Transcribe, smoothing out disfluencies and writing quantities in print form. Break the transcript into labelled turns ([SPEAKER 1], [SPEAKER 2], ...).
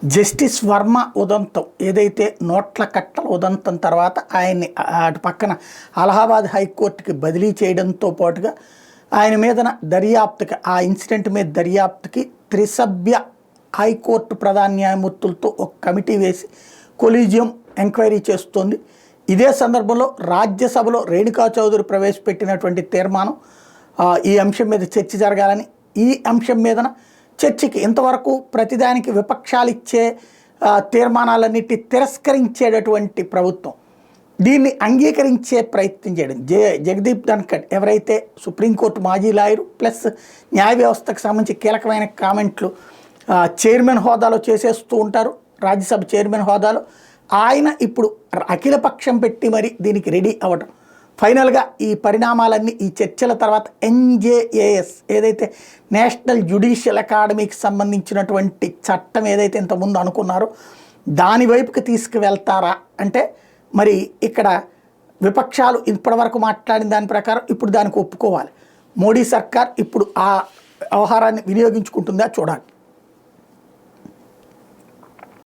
[SPEAKER 1] Justice Varma ఉదంతం ఏదైతే నోట్ల కట్టల ఉదంతం తర్వాత ఆయన్ని అటు పక్కన అలహాబాద్ హైకోర్టుకి బదిలీ చేయడంతో పాటుగా ఆయన మీదన దర్యాప్తుకి ఆ ఇన్సిడెంట్ మీద దర్యాప్తుకి త్రిసభ్య హైకోర్టు ప్రధాన న్యాయమూర్తులతో ఒక కమిటీ వేసి కొలీజియం ఎంక్వైరీ చేస్తోంది. ఇదే సందర్భంలో రాజ్యసభలో రేణుకా చౌదరి ప్రవేశపెట్టినటువంటి తీర్మానం ఈ అంశం మీద చర్చ జరగాలని, ఈ అంశం మీదన చర్చకి ఇంతవరకు ప్రతిదానికి విపక్షాలు ఇచ్చే తీర్మానాలన్నిటి తిరస్కరించేటటువంటి ప్రభుత్వం దీన్ని అంగీకరించే ప్రయత్నం చేయడం. జగదీప్ ధన్కడ్ ఎవరైతే సుప్రీంకోర్టు మాజీ లాయరు ప్లస్ న్యాయ వ్యవస్థకు సంబంధించి కీలకమైన కామెంట్లు చైర్మన్ హోదాలో చేసేస్తూ ఉంటారు, రాజ్యసభ చైర్మన్ హోదాలో ఆయన ఇప్పుడు అఖిలపక్షం పెట్టి మరి దీనికి రెడీ అవ్వడం. ఫైనల్గా ఈ పరిణామాలన్నీ ఈ చర్చల తర్వాత ఎన్జేఏఎస్ ఏదైతే నేషనల్ జ్యుడిషియల్ అకాడమీకి సంబంధించినటువంటి చట్టం ఏదైతే ఇంతకుముందు అనుకున్నారో దాని వైపుకి తీసుకువెళ్తారా అంటే మరి ఇక్కడ విపక్షాలు ఇప్పటివరకు మాట్లాడిన దాని ప్రకారం ఇప్పుడు దానికి ఒప్పుకోవాలి. మోడీ సర్కార్ ఇప్పుడు ఆ వ్యవహారాన్ని వినియోగించుకుంటుందా చూడాలి.